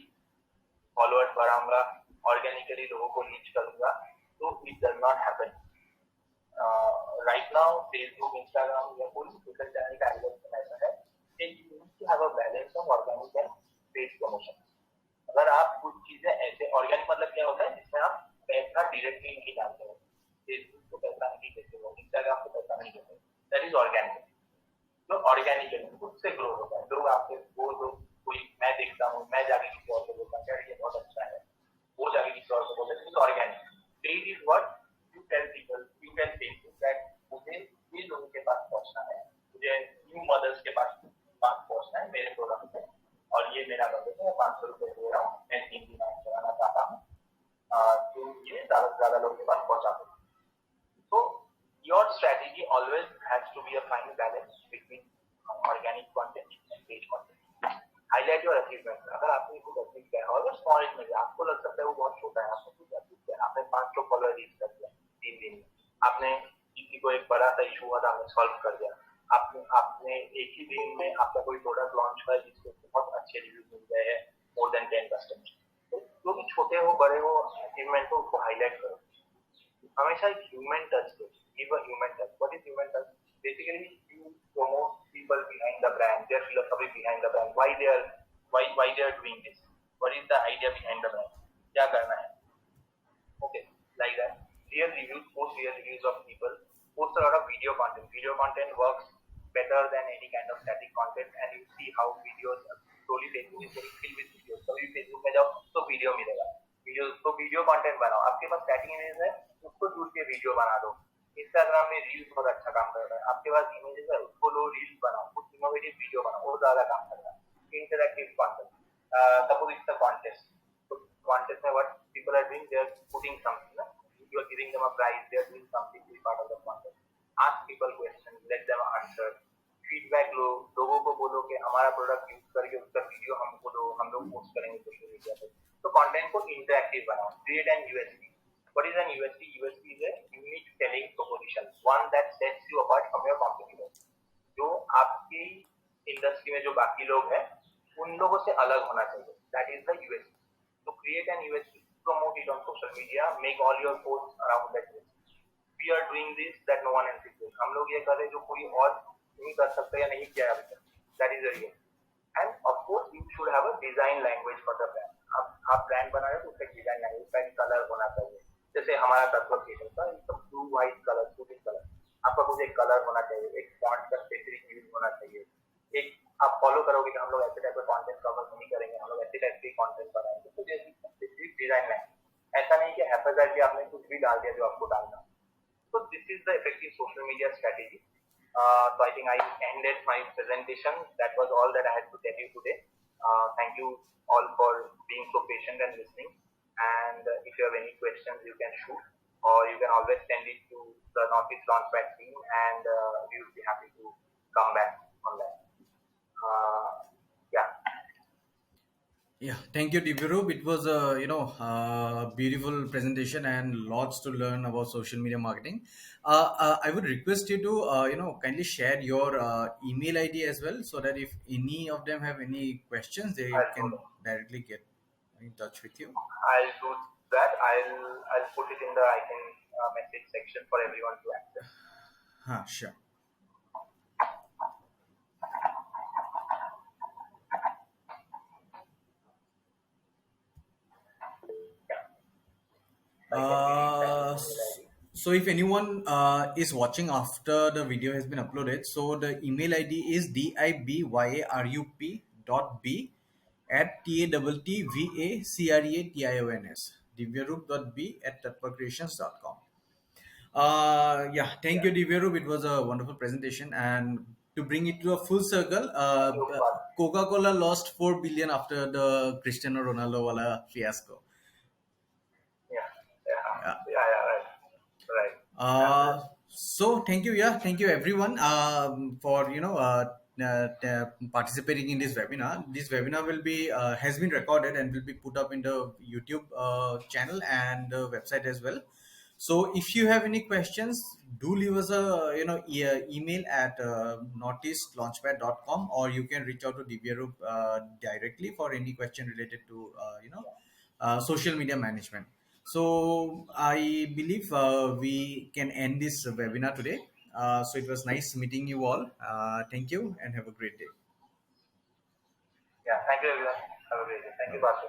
followers बढ़ाऊंगा, organically लोगों को reach करूंगा, तो it does not happen. Right now Facebook, Instagram या कोई सोशल चैनल का एल्गोरिथम ऐसा है कि you need to have a balance of organic and paid promotion. अगर आप कुछ चीजें ऐसे, ऑर्गेनिक मतलब क्या होता है, जिसमें आप पैसा डायरेक्टली नहीं डालते हो, फेसबुक को पैसा नहीं देते हो, इंस्टाग्राम को पैसा नहीं देते हो, दैट इज ऑर्गेनिक. तो ऑर्गेनिकली खुद से ग्रो होता है. लोग आपके वो लोग, कोई मैं देखता हूँ, मैं जाके किसी और को बोलता हूँ यार ये बहुत अच्छा paid is what you tell people, you tell Facebook that मुझे ये लोगों के पास पहुंचना है, मुझे न्यू मदर्स के पास पहुंचना है मेरे प्रोडक्ट से, और ये मेरा बजट है, 500 रुपये दे रहा हूँ, मैं 3 दिन चलाना चाहता हूँ, तो ये ज्यादा से ज्यादा लोगों के पास पहुंचा दो. So your strategy always has to be a fine balance between organic content and paid content. Highlight your achievements. अगर आपने कुछ अचीव किया है और स्मॉल में आपको लग सकता है वो बहुत छोटा है, आपने कुछ अचीव किया, आपने 500 फॉलोअर रीच कर दिया 3 दिन में, आपने किसी को एक बड़ा सा इशू हुआ था आपने सॉल्व कर दिया, आपने आपने एक ही दिन में आपका कोई प्रोडक्ट लॉन्च हुआ जिसको बहुत अच्छे रिव्यू मिल गए हैं, मोर देन 10 कस्टमर्स. तो जो भी छोटे हो बड़े हो अचीवमेंट हो उसको हाईलाइट करो. हमेशा एक ह्यूमन टच दो. Give a human touch. What is human touch? Basically you promote people behind the brand, their philosophy behind the brand, why they are doing this, what is the idea behind the brand, क्या करना है. Okay, like that. Real reviews, post real reviews of people, post a lot of video content. Video content works better than any kind of static content, and you see how videos slowly Facebook is getting filled with videos. कभी Facebook में जाओ तो video मिलेगा, video content बनाओ. आपके पास static image है उसको जोड़ के वीडियो बना दो. इंस्टाग्राम में रील्स बहुत अच्छा काम कर रहा है. आपके पास इमेजेस है उसको लो रील्स बनाओ, कुछ इनोवेटिव वीडियो बनाओ, वो ज्यादा काम कर रहा है. Interactive content. Suppose it's a contest. तो कॉन्टेस्ट में what people are doing, they are putting something, you are giving them a prize, they are doing something to be part of the contest. Ask people questions, let them answer. Feedback लो, लोगों को बोलो कि हमारा product use करके उसका video हमको दो, हम लोग पोस्ट करेंगे सोशल मीडिया पे. तो कंटेंट को इंटरैक्टिव बनाओ. Create an USP. What is an USP? USP is a unique selling proposition, one that sets you apart from your competitors. जो आपकी इंडस्ट्री में जो बाकी लोग हैं उन लोगों से अलग होना चाहिए. That is the USP. तो create an USP, promote it on social media, make all your posts around that USP. We are doing this that no one else is doing. हम लोग ये कर रहे जो कोई और नहीं कर सकता या नहीं किया अभी तक. That is the real. And of course you should have a design language for the brand. आप ब्रांड बना रहे हो तो उसका डिजाइन लैंग्वेज का कलर होना चाहिए. जैसे हमारा तत्व क्रिएशन का एकदम blue white colour, suiting colour, आपका कुछ एक कलर होना चाहिए, एक फॉन्ट का स्पेसिफिक यूज होना चाहिए. एक आप फॉलो करोगे कि हम लोग ऐसे टाइप का कंटेंट कवर नहीं करेंगे, हम लोग ऐसे टाइप के कंटेंट बनाएंगे. तो जैसे स्पेसिफिक डिजाइन लाइन, ऐसा नहीं कि हैफेजर्डली आपने कुछ भी डाल दिया जो आपको डालना. So this is the effective social media strategy. So I think I ended my presentation. That was all that I had to tell you today. Thank you all for being so patient and listening. And if you have any questions, you can shoot, or you can always send it to the Northeast Launchpad team, and we will be happy to come back on that. Yeah. Yeah, thank you, Divyaroop. It was a beautiful presentation and lots to learn about social media marketing. I would request you to kindly share your email ID as well, so that if any of them have any questions, they can directly get in touch with you. I'll do that. I'll put it in the message section for everyone to access. Sure. So if anyone is watching after the video has been uploaded, so the email ID is dibyarup.b@tatvacreations, divyarup.b@tatpacreations.com. Thank you, Divyarup. It was a wonderful presentation, and to bring it to a full circle, Coca-Cola lost 4 billion after the Cristiano Ronaldo wala fiasco. Right. So thank you, everyone, for participating in this webinar. This webinar will be has been recorded and will be put up in the YouTube channel and the website as well. So if you have any questions, do leave us a email at northeastlaunchpad.com, or you can reach out to Divyarup directly for any question related to social media management. So I believe we can end this webinar today. So it was nice meeting you all. Thank you and have a great day. Yeah, thank you everyone. Have a great day. Thank you, Pastor.